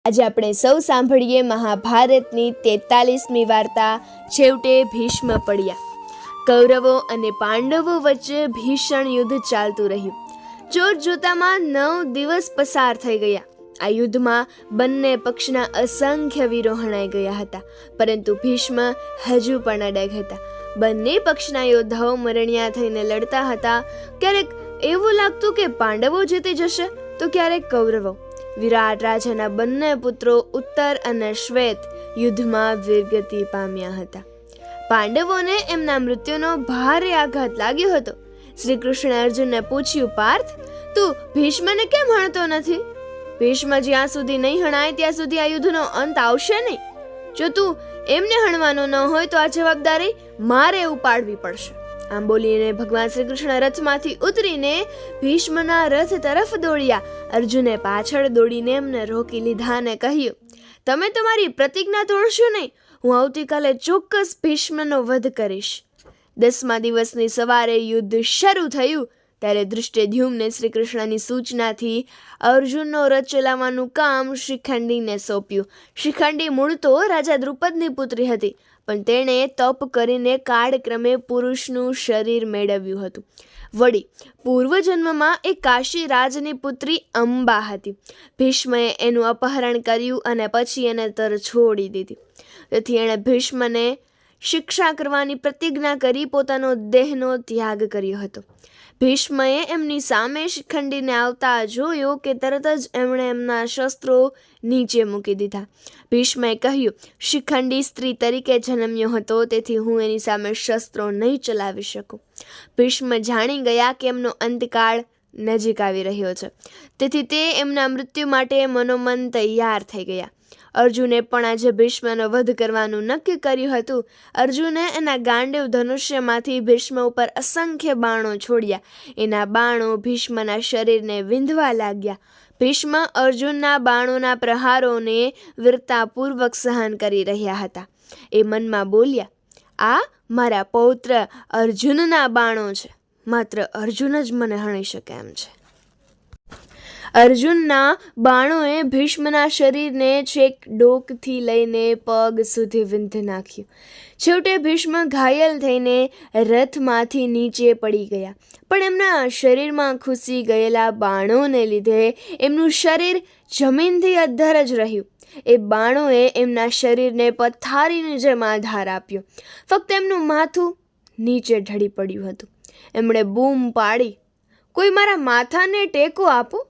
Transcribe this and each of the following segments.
આજે આપણે સૌ સાંભળીએ મહાભારતની 43મી વાર્તા છેવટે ભીષ્મ પડ્યા. કૌરવો અને પાંડવો વચ્ચે ભીષણ યુદ્ધ ચાલતું રહ્યું. જોત જોતામાં 9 દિવસ પસાર થઈ ગયા. આ યુદ્ધમાં બંને પક્ષના અસંખ્ય વીરો હણાઈ ગયા હતા, પરંતુ ભીષ્મ હજુ પણ અડગ હતા. બંને પક્ષના યોદ્ધાઓ મરણિયા થઈને લડતા હતા. ક્યારેક એવું લાગતું કે પાંડવો જીતી જશે, તો ક્યારેક કૌરવો. વિરાટ રાજાના બંને પુત્રો ઉત્તર અને શ્વેત યુદ્ધમાં વીરગતિ પામ્યા હતા. પાંડવોને એમના મૃત્યુનો ભારે આઘાત લાગ્યો હતો. શ્રી કૃષ્ણ અર્જુનને પૂછ્યું, પાર્થ, તું ભીષ્મને કેમ હણતો નથી? ભીષ્મ જ્યાં સુધી નહીં હણાય ત્યાં સુધી આ યુદ્ધનો અંત આવશે નહીં. જો તું એમને હણવાનો ન હોય તો આ જવાબદારી મારે ઉપાડવી પડશે. આમ બોલીને ભગવાન શ્રી કૃષ્ણ રથમાંથી ઉતરીને ભીષ્મના રથ તરફ દોડ્યા. અર્જુને પાછળ દોડીને એમને રોકી લીધા અને કહ્યું, તમે તમારી પ્રતિજ્ઞા તોડશો નહીં. હું આવતીકાલે ચોક્કસ ભીષ્મનો વધ કરીશ. 10મા દિવસની સવારે યુદ્ધ શરૂ થયું ત્યારે ધૃષ્ટદ્યુમ્ને શ્રી કૃષ્ણની સૂચનાથી અર્જુનનો રથ ચલાવવાનું કામ શિખંડીને સોંપ્યું. શિખંડી મૂળ તો રાજા દ્રુપદની પુત્રી હતી, પણ તેણે તપ કરીને કાળક્રમે પુરુષનું શરીર મેળવ્યું હતું. વળી પૂર્વજન્મમાં એ કાશી રાજની પુત્રી અંબા હતી. ભીષ્મએ એનું અપહરણ કર્યું અને પછી એને તર છોડી દીધી. તેથી એણે ભીષ્મને શિક્ષા કરવાની પ્રતિજ્ઞા કરી પોતાનો દેહનો ત્યાગ કર્યો હતો. ભીષ્મએ એમની સામે શિખંડીને આવતા જોયો કે તરત જ એમણે એમના શસ્ત્રો નીચે મૂકી દીધા. ભીષ્મએ કહ્યું, શિખંડી સ્ત્રી તરીકે જન્મ્યો હતો, તેથી હું એની સામે શસ્ત્રો નહીં ચલાવી શકું. ભીષ્મ જાણી ગયા કે એમનો અંતકાળ નજીક આવી રહ્યો છે, તેથી તે એમના મૃત્યુ માટે મનોમન તૈયાર થઈ ગયા. અર્જુને પણ આજે ભીષ્મનો વધ કરવાનું નક્કી કર્યું હતું. અર્જુને એના ગાંડીવ ધનુષ્યમાંથી ભીષ્મ ઉપર અસંખ્ય બાણો છોડ્યા. એના બાણો ભીષ્મના શરીરને વિંધવા લાગ્યા. ભીષ્મ અર્જુનના બાણોના પ્રહારોને વીરતાપૂર્વક સહન કરી રહ્યા હતા. એ મનમાં બોલ્યા, આ મારા પૌત્ર અર્જુનના બાણો છે, માત્ર અર્જુન જ મને હણી શકે એમ છે. અર્જુનના બાણોએ ભીષ્મના શરીરને છેક ડોકથી લઈને પગ સુધી વિંધી નાખ્યું. છેવટે ભીષ્મ ઘાયલ થઈને રથમાંથી નીચે પડી ગયા. પણ એમના શરીરમાં ઘૂસી ગયેલા બાણોને લીધે એમનું શરીર જમીનથી અદ્ધર જ રહ્યું. એ બાણોએ એમના શરીરને પથ્થારીની જેમ આધાર આપ્યો. ફક્ત એમનું માથું નીચે ઢળી પડ્યું હતું. એમણે બૂમ પાડી, કોઈ મારા માથાને ટેકો આપો.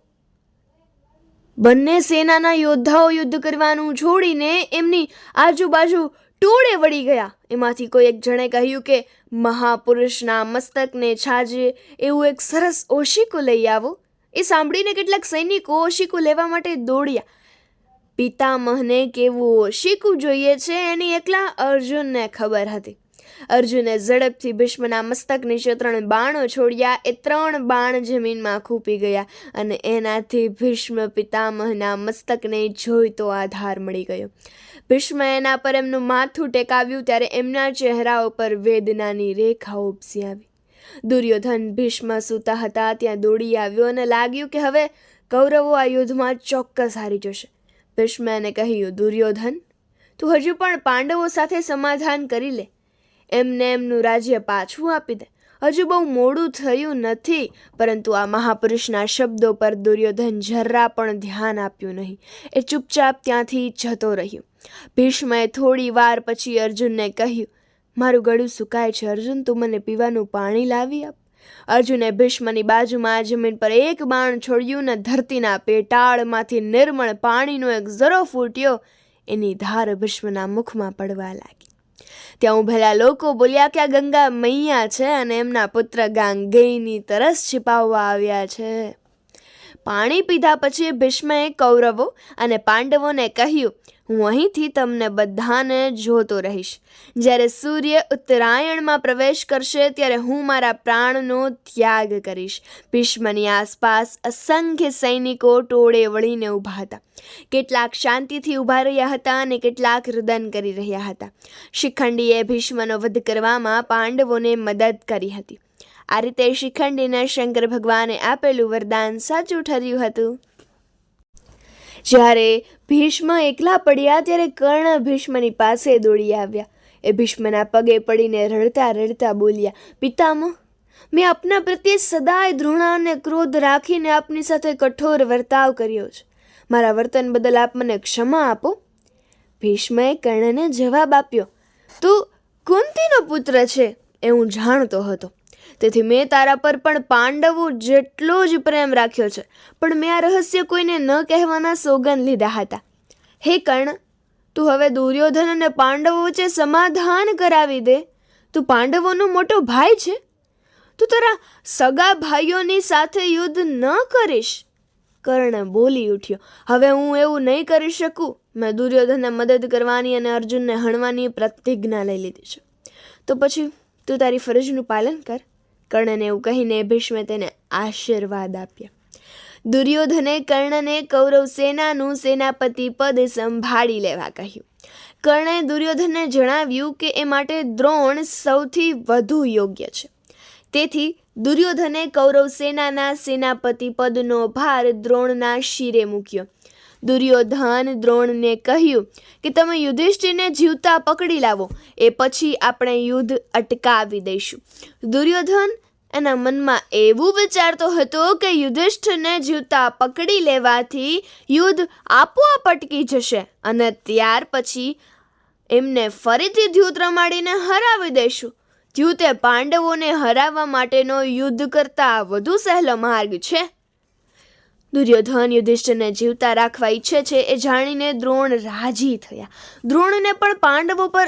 બંને સેનાના યોદ્ધાઓ યુદ્ધ કરવાનું છોડીને એમની આજુબાજુ ટોળે વળી ગયા. એમાંથી કોઈ એક જણે કહ્યું કે મહાપુરુષના મસ્તકને છાજે એવું એક સરસ ઓશીકું લઈ આવો. એ સાંભળીને કેટલાક સૈનિકો ઓશીકું લેવા માટે દોડ્યા. પિતામહને કેવું ઓશીકું જોઈએ છે એની એકલા અર્જુનને ખબર હતી. અર્જુને ઝડપથી ભીષ્મના મસ્તક નીચે 3 બાણો છોડ્યા. એ 3 બાણ જમીનમાં ખૂપી ગયા અને એનાથી ભીષ્મ પિતામહના મસ્તકને જોઈતો આધાર મળી ગયો. ભીષ્મ એના પર એમનું માથું ટેકાવ્યું ત્યારે એમના ચહેરા ઉપર વેદનાની રેખાઓ ઉપસી આવી. દુર્યોધન ભીષ્મ સૂતા હતા ત્યાં દોડી આવ્યો અને લાગ્યું કે હવે કૌરવો આ યુદ્ધમાં ચોક્કસ હારી જશે. ભીષ્મે એને કહ્યું, દુર્યોધન, તું હજુ પણ પાંડવો સાથે સમાધાન કરી લે. એમને એમનું રાજ્ય પાછું આપી દે. હજુ બહુ મોડું થયું નથી. પરંતુ આ મહાપુરુષના શબ્દો પર દુર્યોધન જરા પણ ધ્યાન આપ્યું નહીં. એ ચૂપચાપ ત્યાંથી જતો રહ્યો. ભીષ્મએ થોડી વાર પછી અર્જુનને કહ્યું, મારું ગળું સુકાય છે અર્જુન, તું મને પીવાનું પાણી લાવી આપ. અર્જુને ભીષ્મની બાજુમાં જમીન પર એક બાણ છોડ્યું ને ધરતીના પેટાળમાંથી નિર્મળ પાણીનો એક ઝરો ફૂટ્યો. એની ધાર ભીષ્મના મુખમાં પડવા લાગી. ત્યાં ઉભેલા લોકો બોલ્યા કે આ ગંગા મૈયા છે અને એમના પુત્ર ગાંગેયની તરસ छिपाવવા આવ્યા છે. પાણી પીધા પછી ભીષ્મએ કૌરવો અને પાંડવોને કહ્યું, હું અહીંથી તમને બધાને જોતો રહીશ. જ્યારે સૂર્ય ઉત્તરાયણમાં પ્રવેશ કરશે ત્યારે હું મારા પ્રાણનો ત્યાગ કરીશ. ભીષ્મની આસપાસ અસંખ્ય સૈનિકો ટોળે વળીને ઊભા હતા. કેટલાક શાંતિથી ઊભા રહ્યા હતા અને કેટલાક રુદન કરી રહ્યા હતા. શિખંડીએ ભીષ્મનો વધ કરવામાં પાંડવોને મદદ કરી હતી. આ રીતે શિખંડીને શંકર ભગવાને આપેલું વરદાન સાચું ઠર્યું હતું. જ્યારે ભીષ્મ એકલા પડ્યા ત્યારે કર્ણ ભીષ્મની પાસે દોડી આવ્યા. એ ભીષ્મના પગે પડીને રડતા રડતા બોલ્યા, પિતામહ, મેં આપના પ્રત્યે સદાય ધૃણા અને ક્રોધ રાખીને આપની સાથે કઠોર વર્તાવ કર્યો છે. મારા વર્તન બદલ આપ મને ક્ષમા આપો. ભીષ્મએ કર્ણને જવાબ આપ્યો, તું કુંતીનો પુત્ર છે એ હું જાણતો હતો, તેથી મેં તારા પર પણ પાંડવો જેટલો જ પ્રેમ રાખ્યો છે, પણ મેં આ રહસ્ય કોઈને ન કહેવાના સોગંદ લીધા હતા. હે કર્ણ, તું હવે દુર્યોધન અને પાંડવો વચ્ચે સમાધાન કરાવી દે. તું પાંડવોનો મોટો ભાઈ છે, તું તારા સગા ભાઈઓની સાથે યુદ્ધ ન કરીશ. કર્ણ બોલી ઉઠ્યો, હવે હું એવું નહીં કરી શકું. મેં દુર્યોધનને મદદ કરવાની અને અર્જુનને હણવાની પ્રતિજ્ઞા લઈ લીધી છે, તો પછી તું તારી ફરજનું પાલન કર. કર્ણને એવું કહીને ભીષ્મે તેને આશીર્વાદ આપ્યા. દુર્યોધને કર્ણને કૌરવ સેનાનું સેનાપતિ પદ સંભાળી લેવા કહ્યું. કર્ણે દુર્યોધનને જણાવ્યું કે એ માટે દ્રોણ સૌથી વધુ યોગ્ય છે. તેથી દુર્યોધને કૌરવ સેનાના સેનાપતિ પદનો ભાર દ્રોણના શિરે મૂક્યો. દુર્યોધન દ્રોણને કહ્યું કે તમે યુધિષ્ઠિરને જીવતા પકડી લાવો, એ પછી આપણે યુદ્ધ અટકાવી દઈશું. દુર્યોધન એના મનમાં એવું વિચારતો હતો કે યુધિષ્ઠિરને જીવતા પકડી લેવાથી યુદ્ધ આપોઆપ અટકી જશે અને ત્યાર પછી એમને ફરીથી દ્યુત રમાડીને હરાવી દઈશું. દ્યુત એ પાંડવોને હરાવવા માટેનો યુદ્ધ કરતાં વધુ સહેલો માર્ગ છે. દુર્યોધન યુધિષ્ઠિરને જીવતા રાખવા ઈચ્છે છે એ જાણીને દ્રોણ રાજી થયા. દ્રોણને પણ પાંડવો પર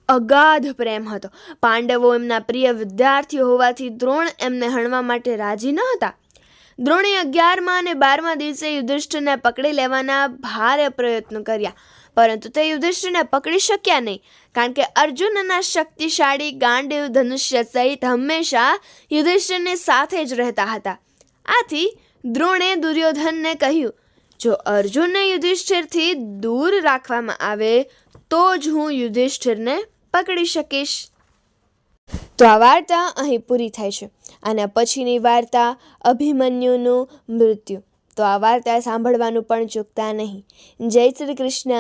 અગાધ પ્રેમ હતો. પાંડવો એમના પ્રિય વિદ્યાર્થીઓ હોવાથી દ્રોણ એમને હણવા માટે રાજી ન હતા. દ્રોણે 11મા અને 12મા દિવસે યુધિષ્ઠિરને પકડી લેવાના ભારે પ્રયત્નો કર્યા, પરંતુ તે યુધિષ્ઠિરને પકડી શક્યા નહીં, કારણ કે અર્જુનના શક્તિશાળી ગાંડીવ ધનુષ્ય સહિત હંમેશા યુધિષ્ઠિરની સાથે જ રહેતા હતા. આથી દ્રોણે દુર્યોધનને કહ્યું, જો અર્જુનને યુધિષ્ઠિરથી દૂર રાખવામાં આવે તો જ હું યુધિષ્ઠિરને પકડી શકીશ. તો આ વાર્તા અહીં પૂરી થાય છે. આના પછીની વાર્તા અભિમન્યુનું મૃત્યુ. તો આ વાર્તા સાંભળવાનું પણ ચૂકતા નહીં. જય શ્રી કૃષ્ણ.